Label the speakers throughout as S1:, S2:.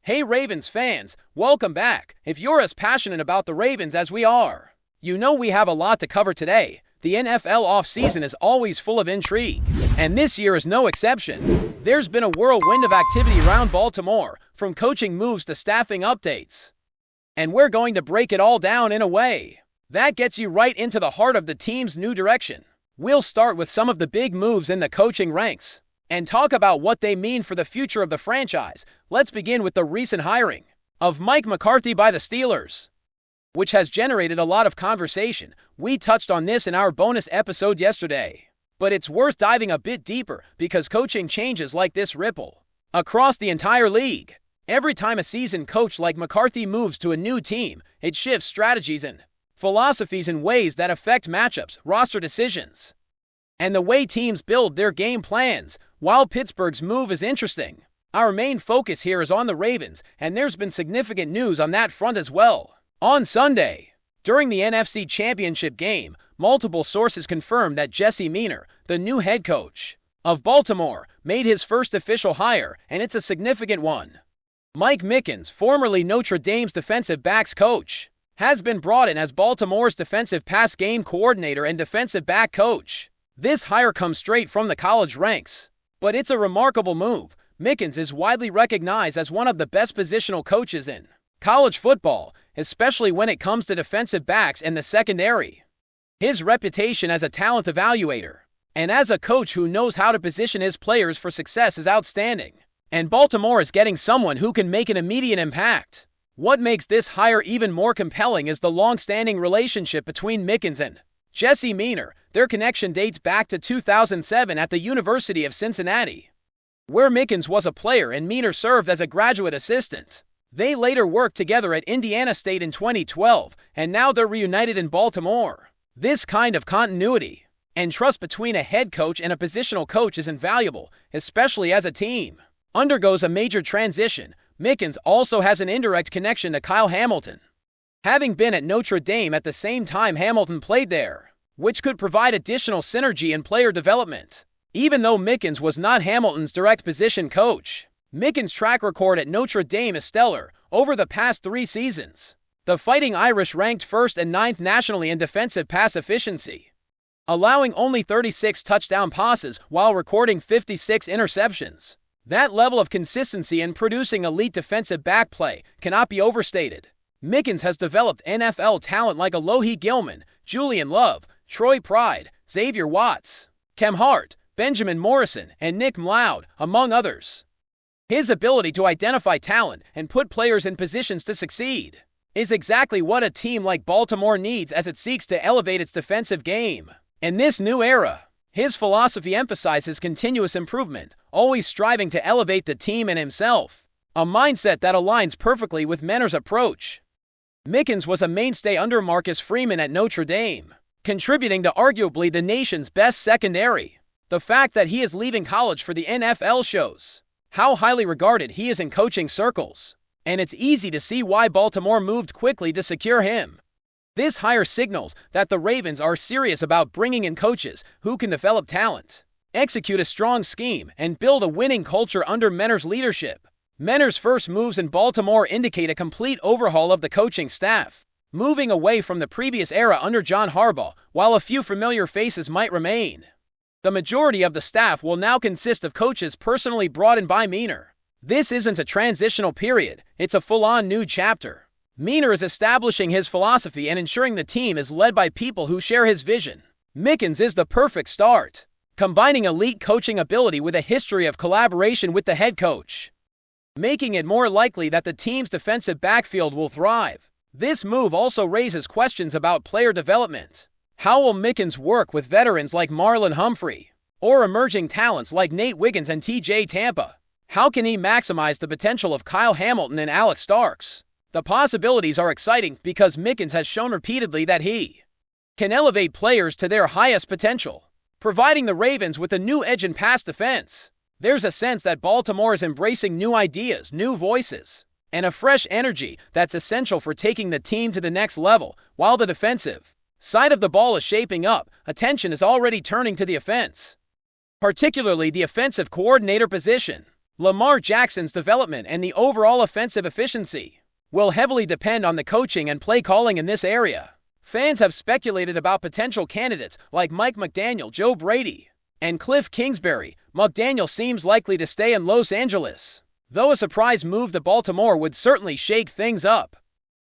S1: Hey Ravens fans, welcome back. If you're as passionate about the Ravens as we are, you know we have a lot to cover today. The NFL offseason is always full of intrigue, and this year is no exception. There's been a whirlwind of activity around Baltimore, from coaching moves to staffing updates. And we're going to break it all down in a way that gets you right into the heart of the team's new direction. We'll start with some of the big moves in the coaching ranks and talk about what they mean for the future of the franchise. Let's begin with the recent hiring of Mike McCarthy by the Steelers, which has generated a lot of conversation. We touched on this in our bonus episode yesterday, but it's worth diving a bit deeper because coaching changes like this ripple across the entire league. Every time a seasoned coach like McCarthy moves to a new team, it shifts strategies and philosophies in ways that affect matchups, roster decisions, and the way teams build their game plans. While Pittsburgh's move is interesting, our main focus here is on the Ravens, and there's been significant news on that front as well. On Sunday, during the NFC Championship game, multiple sources confirmed that Jesse Miner, the new head coach of Baltimore, made his first official hire, and it's a significant one. Mike Mickens, formerly Notre Dame's defensive backs coach, has been brought in as Baltimore's defensive pass game coordinator and defensive back coach. This hire comes straight from the college ranks, but it's a remarkable move. Mickens is widely recognized as one of the best positional coaches in college football, especially when it comes to defensive backs and the secondary. His reputation as a talent evaluator and as a coach who knows how to position his players for success is outstanding, and Baltimore is getting someone who can make an immediate impact. What makes this hire even more compelling is the long-standing relationship between Mickens and Jesse Miner. Their connection dates back to 2007 at the University of Cincinnati, where Mickens was a player and Miner served as a graduate assistant. They later worked together at Indiana State in 2012, and now they're reunited in Baltimore. This kind of continuity and trust between a head coach and a positional coach is invaluable, especially as a team undergoes a major transition. Mickens also has an indirect connection to Kyle Hamilton, having been at Notre Dame at the same time Hamilton played there, which could provide additional synergy in player development. Even though Mickens was not Hamilton's direct position coach, Mickens' track record at Notre Dame is stellar. Over the past 3 seasons, the Fighting Irish ranked 1st and 9th nationally in defensive pass efficiency, allowing only 36 touchdown passes while recording 56 interceptions. That level of consistency in producing elite defensive back play cannot be overstated. Mickens has developed NFL talent like Alohi Gilman, Julian Love, Troy Pride, Xavier Watts, Kem Hart, Benjamin Morrison, and Nick Mloud, among others. His ability to identify talent and put players in positions to succeed is exactly what a team like Baltimore needs as it seeks to elevate its defensive game. In this new era, his philosophy emphasizes continuous improvement, always striving to elevate the team and himself, a mindset that aligns perfectly with Miner's approach. Mickens was a mainstay under Marcus Freeman at Notre Dame, contributing to arguably the nation's best secondary. The fact that he is leaving college for the NFL shows how highly regarded he is in coaching circles, and it's easy to see why Baltimore moved quickly to secure him. This hire signals that the Ravens are serious about bringing in coaches who can develop talent, execute a strong scheme, and build a winning culture under Miner's leadership. Miner's first moves in Baltimore indicate a complete overhaul of the coaching staff, moving away from the previous era under John Harbaugh. While a few familiar faces might remain, the majority of the staff will now consist of coaches personally brought in by Miner. This isn't a transitional period, it's a full-on new chapter. Miner is establishing his philosophy and ensuring the team is led by people who share his vision. Mickens is the perfect start, combining elite coaching ability with a history of collaboration with the head coach, making it more likely that the team's defensive backfield will thrive. This move also raises questions about player development. How will Mickens work with veterans like Marlon Humphrey or emerging talents like Nate Wiggins and TJ Tampa? How can he maximize the potential of Kyle Hamilton and Alex Starks? The possibilities are exciting because Mickens has shown repeatedly that he can elevate players to their highest potential, providing the Ravens with a new edge in pass defense. There's a sense that Baltimore is embracing new ideas, new voices, and a fresh energy that's essential for taking the team to the next level. While the defensive side of the ball is shaping up, attention is already turning to the offense, particularly the offensive coordinator position. Lamar Jackson's development and the overall offensive efficiency will heavily depend on the coaching and play calling in this area. Fans have speculated about potential candidates like Mike McDaniel, Joe Brady, and Cliff Kingsbury. McDaniel seems likely to stay in Los Angeles, though a surprise move to Baltimore would certainly shake things up.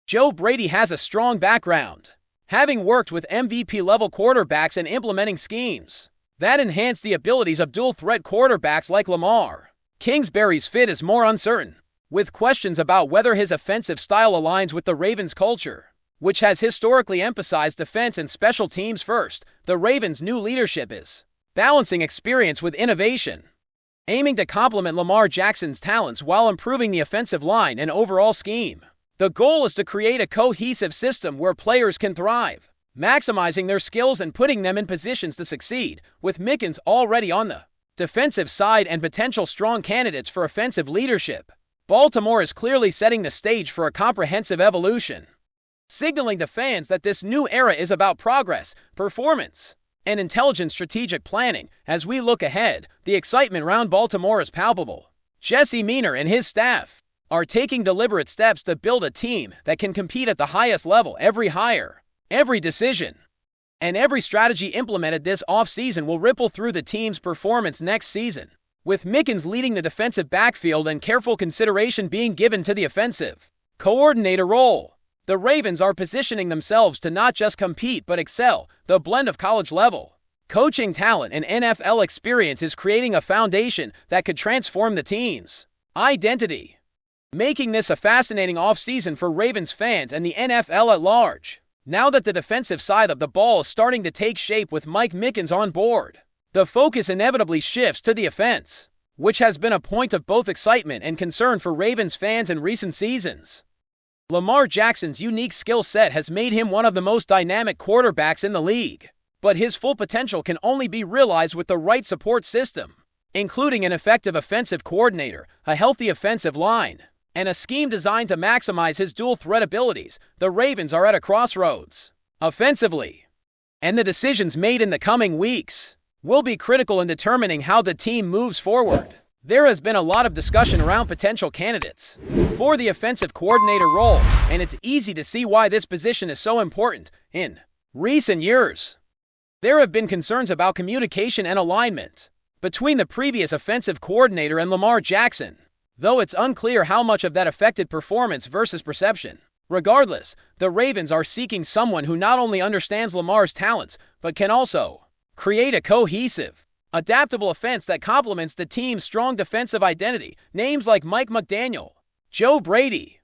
S1: Joe Brady has a strong background, having worked with MVP-level quarterbacks and implementing schemes that enhance the abilities of dual-threat quarterbacks like Lamar. Kingsbury's fit is more uncertain, with questions about whether his offensive style aligns with the Ravens' culture, which has historically emphasized defense and special teams first. The Ravens' new leadership is balancing experience with innovation, aiming to complement Lamar Jackson's talents while improving the offensive line and overall scheme. The goal is to create a cohesive system where players can thrive, maximizing their skills and putting them in positions to succeed. With Mickens already on the defensive side and potential strong candidates for offensive leadership, Baltimore is clearly setting the stage for a comprehensive evolution, signaling to fans that this new era is about progress, performance, and intelligent strategic planning. As we look ahead, the excitement around Baltimore is palpable. Jesse Miner and his staff are taking deliberate steps to build a team that can compete at the highest level. Every hire, every decision, and every strategy implemented this offseason will ripple through the team's performance next season. With Mickens leading the defensive backfield and careful consideration being given to the offensive coordinator role, the Ravens are positioning themselves to not just compete but excel. The blend of college-level coaching talent and NFL experience is creating a foundation that could transform the team's identity, making this a fascinating offseason for Ravens fans and the NFL at large. Now that the defensive side of the ball is starting to take shape with Mike Mickens on board, the focus inevitably shifts to the offense, which has been a point of both excitement and concern for Ravens fans in recent seasons. Lamar Jackson's unique skill set has made him one of the most dynamic quarterbacks in the league, but his full potential can only be realized with the right support system, including an effective offensive coordinator, a healthy offensive line, and a scheme designed to maximize his dual-threat abilities. The Ravens are at a crossroads offensively, and the decisions made in the coming weeks will be critical in determining how the team moves forward. There has been a lot of discussion around potential candidates for the offensive coordinator role, and it's easy to see why this position is so important. In recent years, there have been concerns about communication and alignment between the previous offensive coordinator and Lamar Jackson, though it's unclear how much of that affected performance versus perception. Regardless, the Ravens are seeking someone who not only understands Lamar's talents, but can also create a cohesive, adaptable offense that complements the team's strong defensive identity. Names like Mike McDaniel, Joe Brady,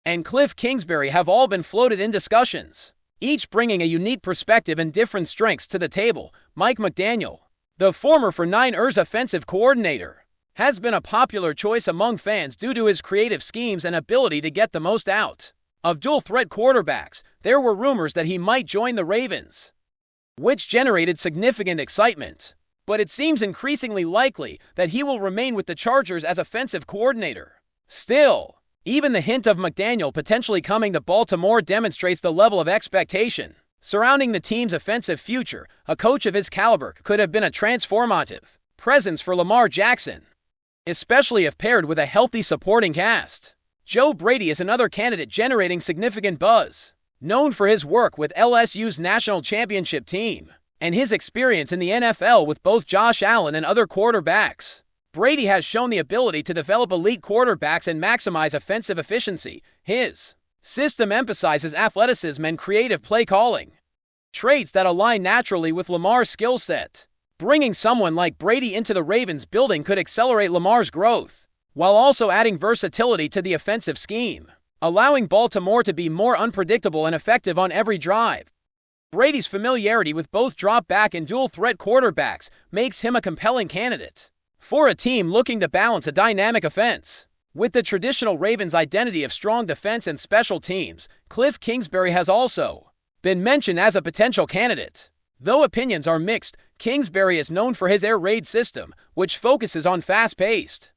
S1: and Cliff Kingsbury have all been floated in discussions, each bringing a unique perspective and different strengths to the table. Mike McDaniel, the former for Niners offensive coordinator, has been a popular choice among fans due to his creative schemes and ability to get the most out of dual-threat quarterbacks. There were rumors that he might join the Ravens, which generated significant excitement, but it seems increasingly likely that he will remain with the Chargers as offensive coordinator. Still, even the hint of McDaniel potentially coming to Baltimore demonstrates the level of expectation surrounding the team's offensive future. A coach of his caliber could have been a transformative presence for Lamar Jackson, especially if paired with a healthy supporting cast. Joe Brady is another candidate generating significant buzz, known for his work with LSU's national championship team and his experience in the NFL with both Josh Allen and other quarterbacks. Brady has shown the ability to develop elite quarterbacks and maximize offensive efficiency. His system emphasizes athleticism and creative play calling, traits that align naturally with Lamar's skill set. Bringing someone like Brady into the Ravens building could accelerate Lamar's growth, while also adding versatility to the offensive scheme, allowing Baltimore to be more unpredictable and effective on every drive. Brady's familiarity with both drop-back and dual-threat quarterbacks makes him a compelling candidate for a team looking to balance a dynamic offense with the traditional Ravens identity of strong defense and special teams. Cliff Kingsbury has also been mentioned as a potential candidate. Though opinions are mixed, Kingsbury is known for his air raid system, which focuses on fast-paced,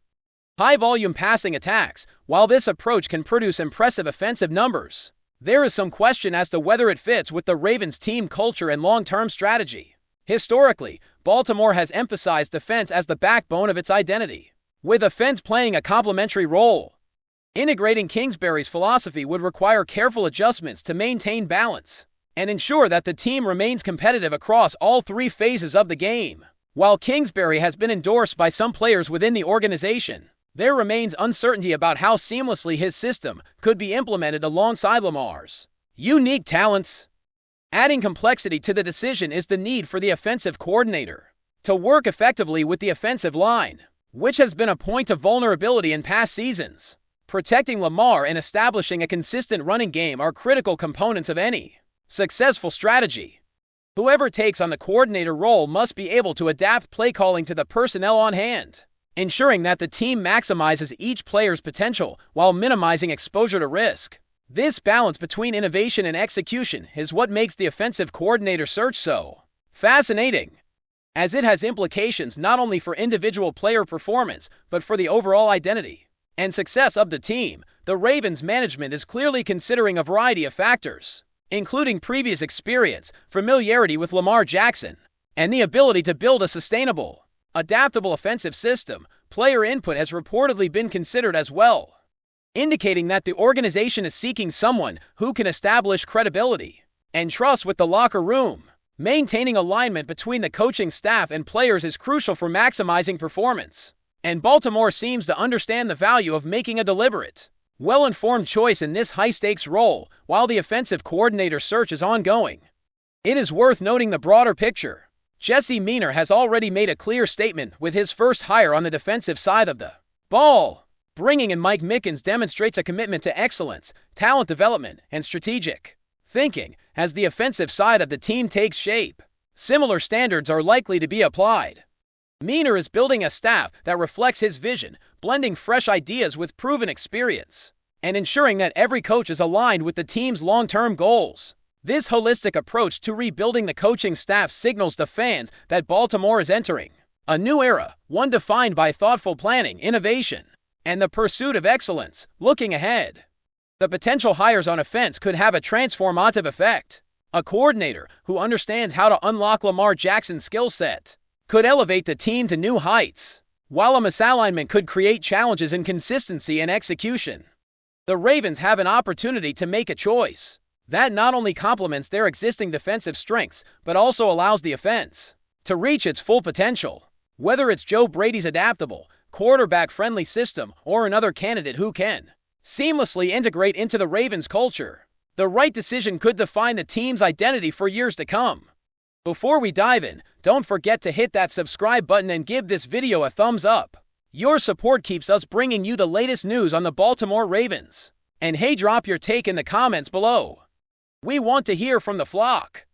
S1: high-volume passing attacks. While this approach can produce impressive offensive numbers, there is some question as to whether it fits with the Ravens' team culture and long-term strategy. Historically, Baltimore has emphasized defense as the backbone of its identity, with offense playing a complementary role. Integrating Kingsbury's philosophy would require careful adjustments to maintain balance and ensure that the team remains competitive across all three phases of the game. While Kingsbury has been endorsed by some players within the organization, there remains uncertainty about how seamlessly his system could be implemented alongside Lamar's unique talents. Adding complexity to the decision is the need for the offensive coordinator to work effectively with the offensive line, which has been a point of vulnerability in past seasons. Protecting Lamar and establishing a consistent running game are critical components of any successful strategy. Whoever takes on the coordinator role must be able to adapt play calling to the personnel on hand, ensuring that the team maximizes each player's potential while minimizing exposure to risk. This balance between innovation and execution is what makes the offensive coordinator search so fascinating, as it has implications not only for individual player performance but for the overall identity and success of the team. The Ravens management is clearly considering a variety of factors, including previous experience, familiarity with Lamar Jackson, and the ability to build a sustainable, adaptable offensive system. Player input has reportedly been considered as well, indicating that the organization is seeking someone who can establish credibility and trust with the locker room. Maintaining alignment between the coaching staff and players is crucial for maximizing performance, and Baltimore seems to understand the value of making a deliberate, well-informed choice in this high-stakes role while the offensive coordinator search is ongoing. It is worth noting the broader picture. Jesse Miner has already made a clear statement with his first hire on the defensive side of the ball. Bringing in Mike Mickens demonstrates a commitment to excellence, talent development, and strategic thinking as the offensive side of the team takes shape. Similar standards are likely to be applied. Miner is building a staff that reflects his vision, blending fresh ideas with proven experience, and ensuring that every coach is aligned with the team's long-term goals. This holistic approach to rebuilding the coaching staff signals to fans that Baltimore is entering a new era, one defined by thoughtful planning, innovation, and the pursuit of excellence. Looking ahead, the potential hires on offense could have a transformative effect. A coordinator who understands how to unlock Lamar Jackson's skill set could elevate the team to new heights, while a misalignment could create challenges in consistency and execution. The Ravens have an opportunity to make a choice that not only complements their existing defensive strengths but also allows the offense to reach its full potential. Whether it's Joe Brady's adaptable, quarterback-friendly system or another candidate who can seamlessly integrate into the Ravens' culture, the right decision could define the team's identity for years to come. Before we dive in, don't forget to hit that subscribe button and give this video a thumbs up. Your support keeps us bringing you the latest news on the Baltimore Ravens. And hey, drop your take in the comments below. We want to hear from the flock.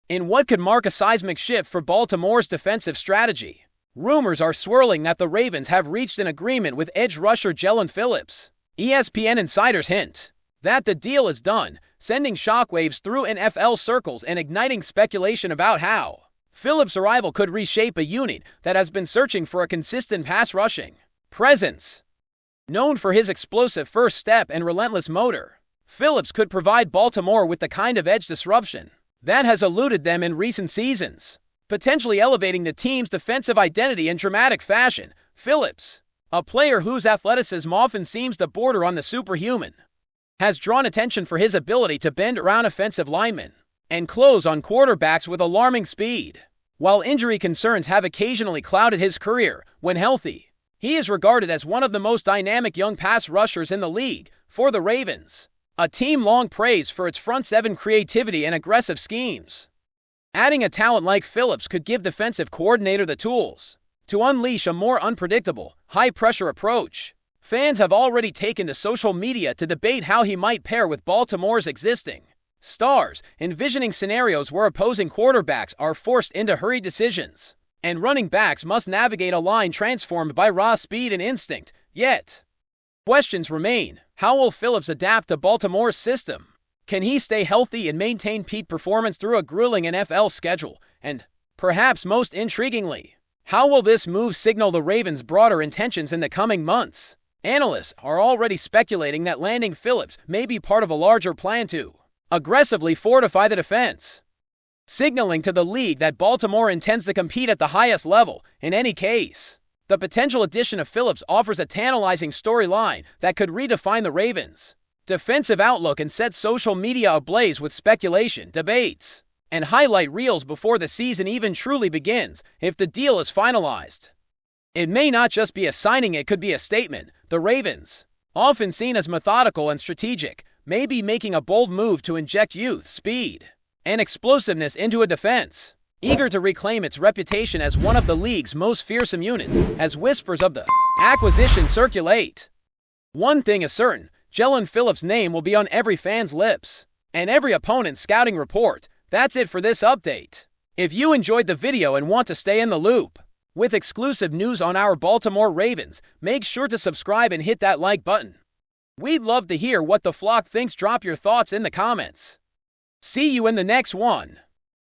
S1: In what could mark a seismic shift for Baltimore's defensive strategy, rumors are swirling that the Ravens have reached an agreement with edge rusher Jaelen Phillips. ESPN insiders hint that the deal is done, sending shockwaves through NFL circles and igniting speculation about how Phillips' arrival could reshape a unit that has been searching for a consistent pass-rushing presence. Known for his explosive first step and relentless motor, Phillips could provide Baltimore with the kind of edge disruption that has eluded them in recent seasons, potentially elevating the team's defensive identity in dramatic fashion. Phillips, a player whose athleticism often seems to border on the superhuman, has drawn attention for his ability to bend around offensive linemen and close on quarterbacks with alarming speed. While injury concerns have occasionally clouded his career, when healthy, he is regarded as one of the most dynamic young pass rushers in the league. For the Ravens, a team long praised for its front seven creativity and aggressive schemes, adding a talent like Phillips could give defensive coordinator the tools to unleash a more unpredictable, high-pressure approach. Fans have already taken to social media to debate how he might pair with Baltimore's existing stars, envisioning scenarios where opposing quarterbacks are forced into hurried decisions, and running backs must navigate a line transformed by raw speed and instinct. Yet, questions remain. How will Phillips adapt to Baltimore's system? Can he stay healthy and maintain peak performance through a grueling NFL schedule? And, perhaps most intriguingly, how will this move signal the Ravens' broader intentions in the coming months? Analysts are already speculating that landing Phillips may be part of a larger plan to aggressively fortify the defense, signaling to the league that Baltimore intends to compete at the highest level. In any case, The potential addition of Phillips offers a tantalizing storyline that could redefine the Ravens' defensive outlook and set social media ablaze with speculation, debates, and highlight reels before the season even truly begins. If the deal is finalized, it may not just be a signing, it could be a statement. The Ravens, often seen as methodical and strategic, may be making a bold move to inject youth, speed, and explosiveness into a defense eager to reclaim its reputation as one of the league's most fearsome units, as whispers of the acquisition circulate. One thing is certain, Jaelen Phillips' name will be on every fan's lips and every opponent's scouting report. That's it for this update. If you enjoyed the video and want to stay in the loop with exclusive news on our Baltimore Ravens, make sure to subscribe and hit that like button. We'd love to hear what the flock thinks. Drop your thoughts in the comments. See you in the next one.